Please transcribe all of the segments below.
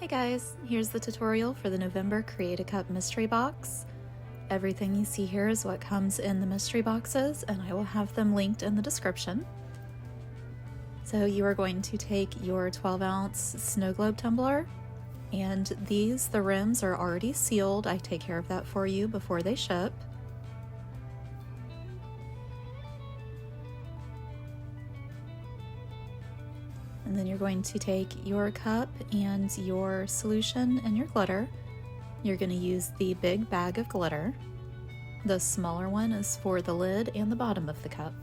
Hey guys, here's the tutorial for the November Create a Cup mystery box. Everything you see here is what comes in the mystery boxes, and I will have them linked in the description. So you are going to take your 12-ounce snow globe tumbler, and the rims are already sealed. I take care of that for you before they ship. And then you're going to take your cup and your solution and your glitter. You're going to use the big bag of glitter. The smaller one is for the lid and the bottom of the cup.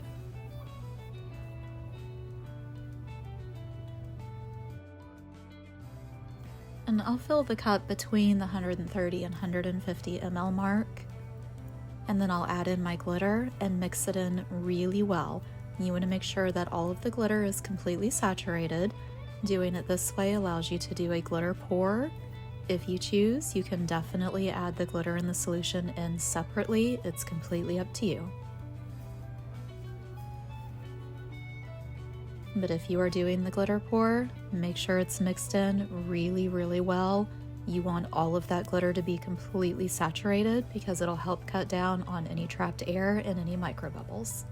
And I'll fill the cup between the 130 and 150 ml mark. And then I'll add in my glitter and mix it in really well. You want to make sure that all of the glitter is completely saturated. Doing it this way allows you to do a glitter pour. If you choose, you can definitely add the glitter and the solution in separately. It's completely up to you. But if you are doing the glitter pour, make sure it's mixed in really well. You want all of that glitter to be completely saturated because it'll help cut down on any trapped air and any micro bubbles.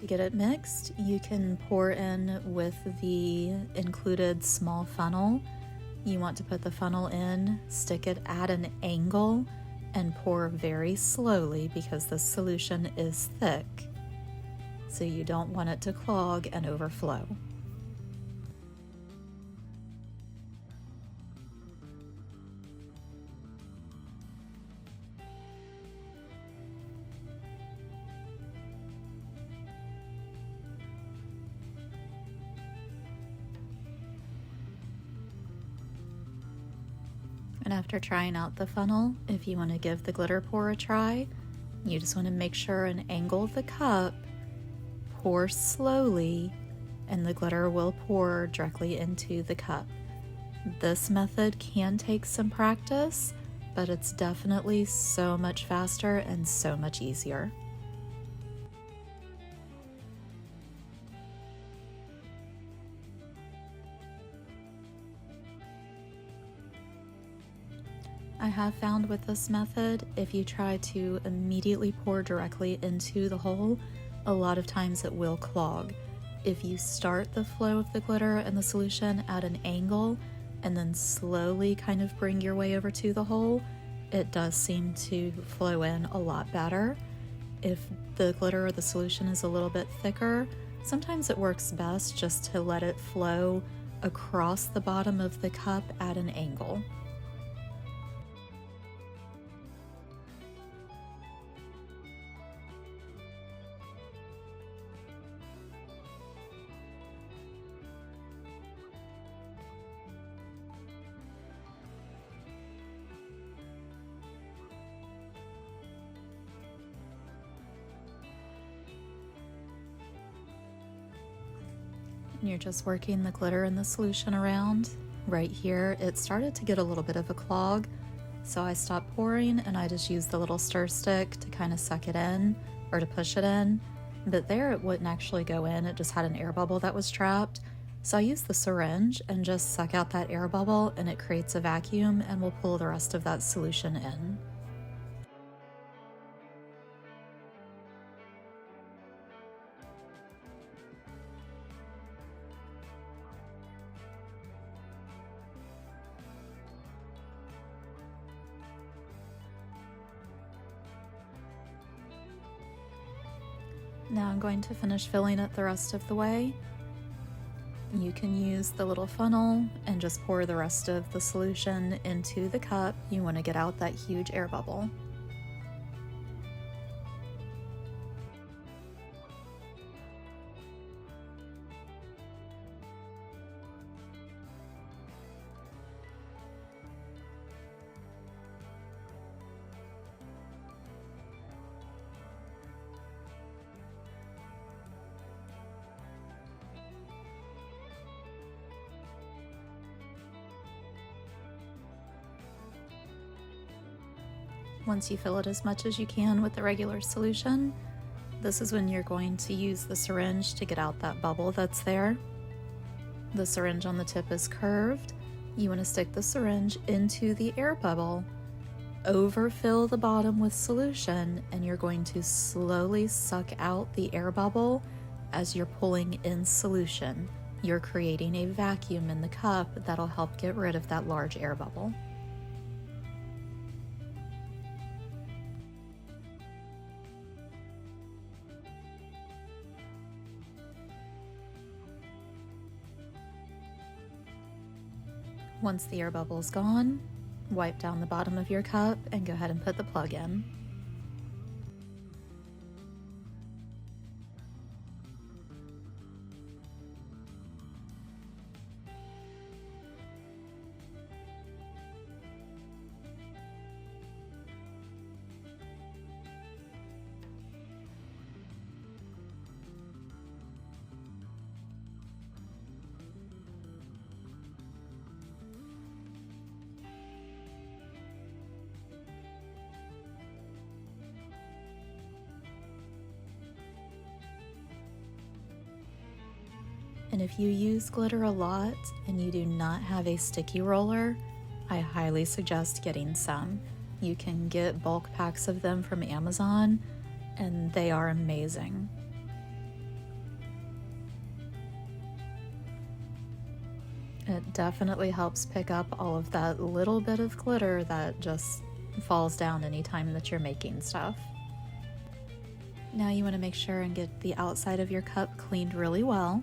To get it mixed, you can pour in with the included small funnel. You want to put the funnel in, stick it at an angle, and pour very slowly because the solution is thick, so you don't want it to clog and overflow. And after trying out the funnel, if you want to give the glitter pour a try, you just want to make sure and angle the cup, pour slowly, and the glitter will pour directly into the cup. This method can take some practice, but it's definitely so much faster and so much easier. I have found with this method, if you try to immediately pour directly into the hole, a lot of times it will clog. If you start the flow of the glitter and the solution at an angle and then slowly kind of bring your way over to the hole, it does seem to flow in a lot better. If the glitter or the solution is a little bit thicker, sometimes it works best just to let it flow across the bottom of the cup at an angle. You're just working the glitter and the solution around. Right here, it started to get a little bit of a clog, so I stopped pouring and I just used the little stir stick to kind of suck it in or to push it in. But there it wouldn't actually go in, it just had an air bubble that was trapped. So I used the syringe and just suck out that air bubble and it creates a vacuum and will pull the rest of that solution in. Now I'm going to finish filling it the rest of the way. You can use the little funnel and just pour the rest of the solution into the cup. You want to get out that huge air bubble. Once you fill it as much as you can with the regular solution, this is when you're going to use the syringe to get out that bubble that's there. The syringe on the tip is curved. You want to stick the syringe into the air bubble, overfill the bottom with solution, and you're going to slowly suck out the air bubble as you're pulling in solution. You're creating a vacuum in the cup that'll help get rid of that large air bubble. Once the air bubble is gone, wipe down the bottom of your cup and go ahead and put the plug in. And if you use glitter a lot and you do not have a sticky roller, I highly suggest getting some. You can get bulk packs of them from Amazon, and they are amazing. It definitely helps pick up all of that little bit of glitter that just falls down anytime that you're making stuff. Now you want to make sure and get the outside of your cup cleaned really well.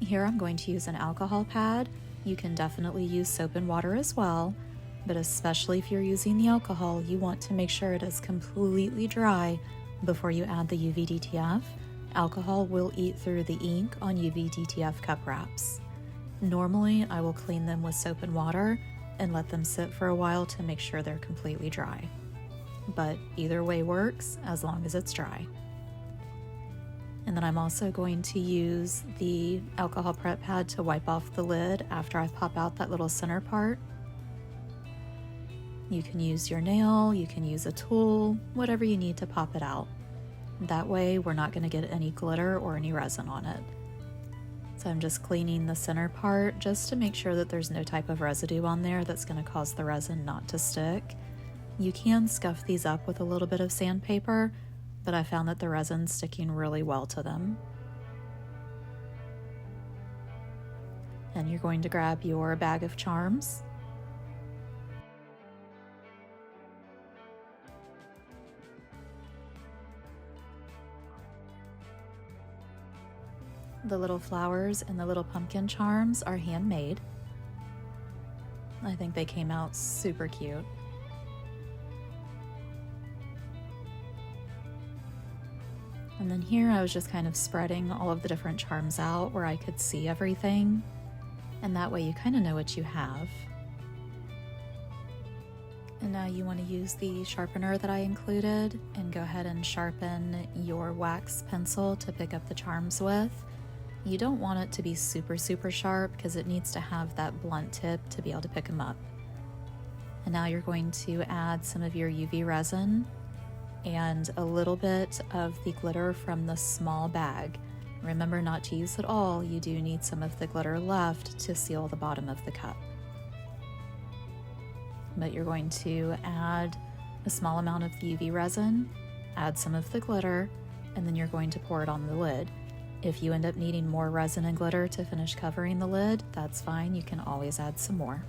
Here I'm going to use an alcohol pad. You can definitely use soap and water as well, but especially if you're using the alcohol, you want to make sure it is completely dry before you add the UV DTF. Alcohol will eat through the ink on UV DTF cup wraps. Normally, I will clean them with soap and water and let them sit for a while to make sure they're completely dry. But either way works as long as it's dry. And then I'm also going to use the alcohol prep pad to wipe off the lid after I pop out that little center part. You can use your nail, you can use a tool, whatever you need to pop it out. That way we're not going to get any glitter or any resin on it. So I'm just cleaning the center part just to make sure that there's no type of residue on there that's going to cause the resin not to stick. You can scuff these up with a little bit of sandpaper, but I found that the resin's sticking really well to them. And you're going to grab your bag of charms. The little flowers and the little pumpkin charms are handmade. I think they came out super cute. And then here I was just kind of spreading all of the different charms out where I could see everything. And that way you kind of know what you have. And now you want to use the sharpener that I included and go ahead and sharpen your wax pencil to pick up the charms with. You don't want it to be super sharp because it needs to have that blunt tip to be able to pick them up. And now you're going to add some of your UV resin and a little bit of the glitter from the small bag. Remember not to use it all, you do need some of the glitter left to seal the bottom of the cup. But you're going to add a small amount of the UV resin, add some of the glitter, and then you're going to pour it on the lid. If you end up needing more resin and glitter to finish covering the lid, that's fine, you can always add some more.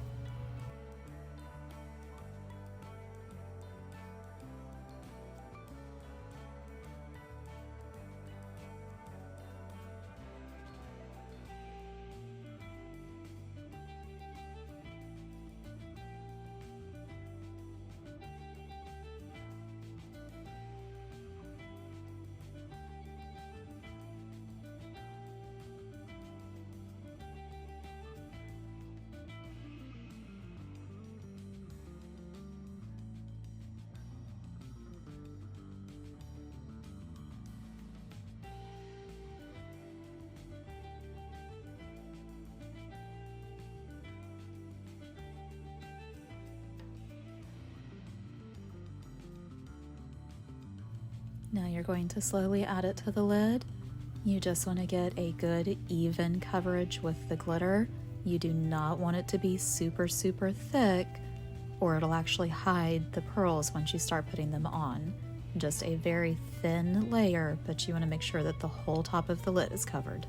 Now you're going to slowly add it to the lid. You just want to get a good even coverage with the glitter. You do not want it to be super thick, or it'll actually hide the pearls once you start putting them on. Just a very thin layer, but you want to make sure that the whole top of the lid is covered.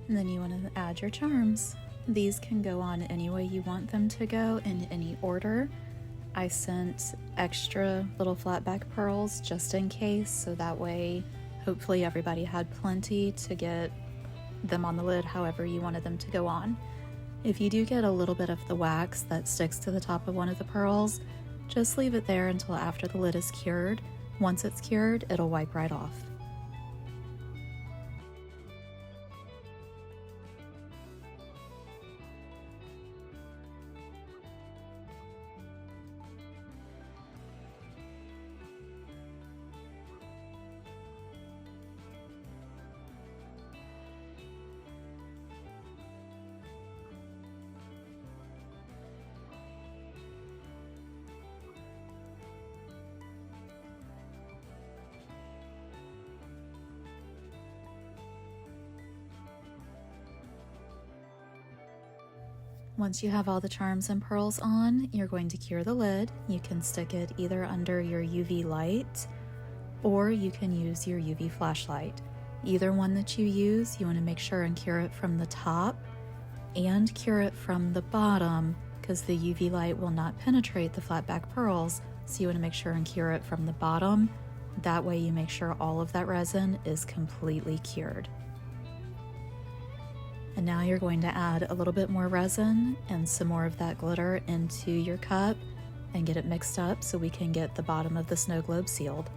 And then you want to add your charms. These can go on any way you want them to go, in any order. I sent extra little flat back pearls just in case, so that way hopefully everybody had plenty to get them on the lid however you wanted them to go on. If you do get a little bit of the wax that sticks to the top of one of the pearls, just leave it there until after the lid is cured. Once it's cured, it'll wipe right off. Once you have all the charms and pearls on, you're going to cure the lid. You can stick it either under your UV light, or you can use your UV flashlight. Either one that you use, you want to make sure and cure it from the top and cure it from the bottom, because the UV light will not penetrate the flat back pearls, so you want to make sure and cure it from the bottom. That way you make sure all of that resin is completely cured. And now you're going to add a little bit more resin and some more of that glitter into your cup and get it mixed up so we can get the bottom of the snow globe sealed.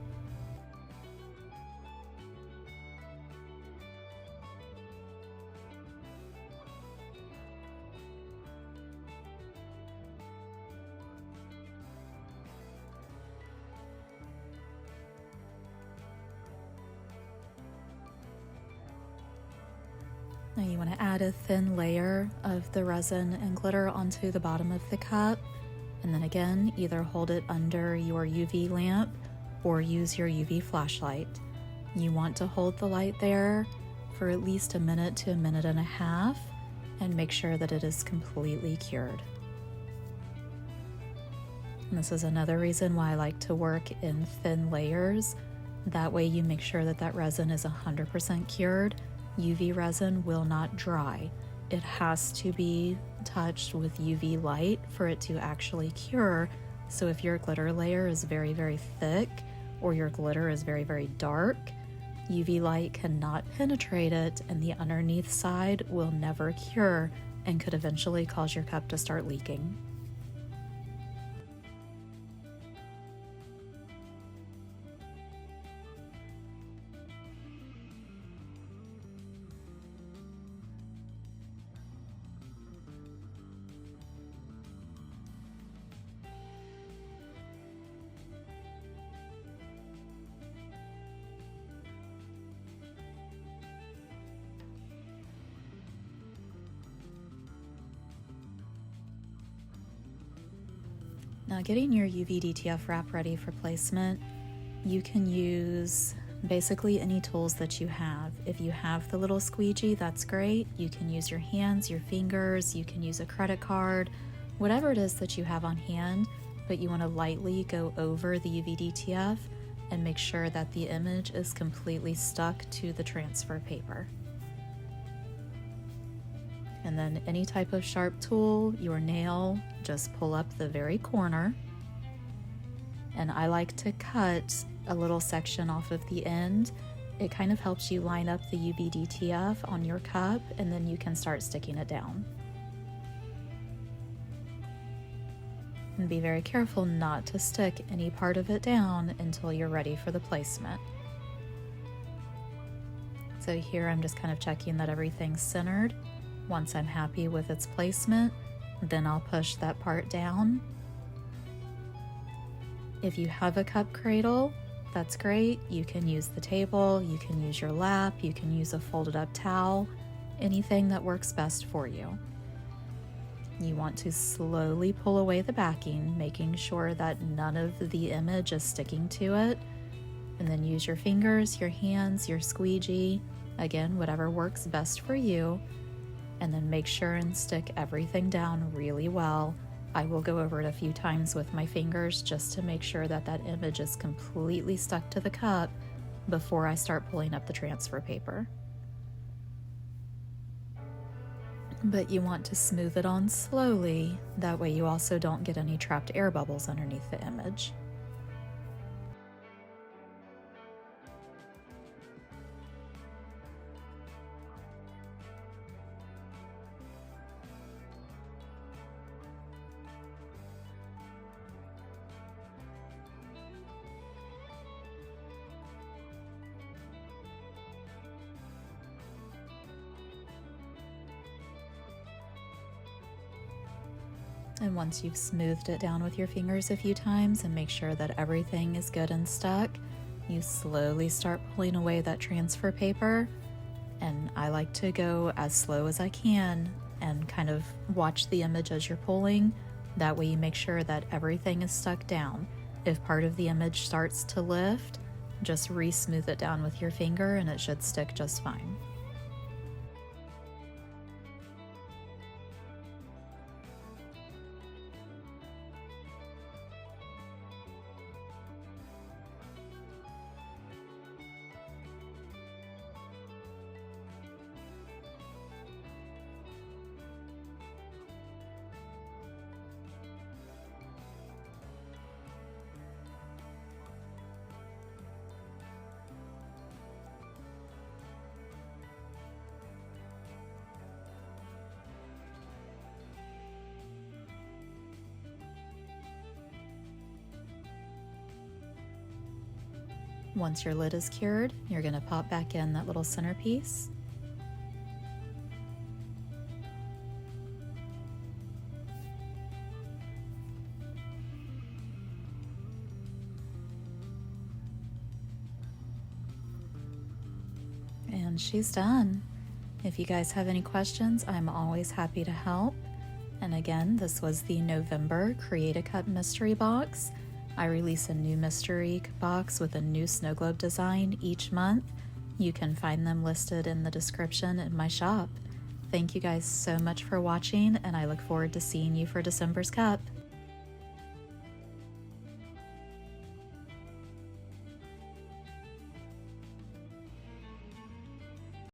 Now you want to add a thin layer of the resin and glitter onto the bottom of the cup, and then again, either hold it under your UV lamp or use your UV flashlight. You want to hold the light there for at least a minute to a minute and a half and make sure that it is completely cured. And this is another reason why I like to work in thin layers. That way you make sure that that resin is 100% cured. UV resin will not dry. It has to be touched with UV light for it to actually cure. So if your glitter layer is very thick or your glitter is very dark, UV light cannot penetrate it, and the underneath side will never cure and could eventually cause your cup to start leaking. Now, getting your UV DTF wrap ready for placement, you can use basically any tools that you have. If you have the little squeegee, that's great. You can use your hands, your fingers, you can use a credit card, whatever it is that you have on hand, but you want to lightly go over the UV DTF and make sure that the image is completely stuck to the transfer paper. And then any type of sharp tool, your nail, just pull up the very corner. And I like to cut a little section off of the end. It kind of helps you line up the UV DTF on your cup, and then you can start sticking it down. And be very careful not to stick any part of it down until you're ready for the placement. So here I'm just kind of checking that everything's centered. Once I'm happy with its placement, then I'll push that part down. If you have a cup cradle, that's great. You can use the table, you can use your lap, you can use a folded up towel, anything that works best for you. You want to slowly pull away the backing, making sure that none of the image is sticking to it. And then use your fingers, your hands, your squeegee, again, whatever works best for you. And then make sure and stick everything down really well. I will go over it a few times with my fingers just to make sure that that image is completely stuck to the cup before I start pulling up the transfer paper. But you want to smooth it on slowly, that way you also don't get any trapped air bubbles underneath the image. And once you've smoothed it down with your fingers a few times and make sure that everything is good and stuck, you slowly start pulling away that transfer paper. And I like to go as slow as I can and kind of watch the image as you're pulling. That way you make sure that everything is stuck down. If part of the image starts to lift, just re-smooth it down with your finger and it should stick just fine. Once your lid is cured, you're going to pop back in that little centerpiece. And she's done. If you guys have any questions, I'm always happy to help. And again, this was the November Create a Cup mystery box. I release a new mystery box with a new snow globe design each month. You can find them listed in the description in my shop. Thank you guys so much for watching, and I look forward to seeing you for December's cup.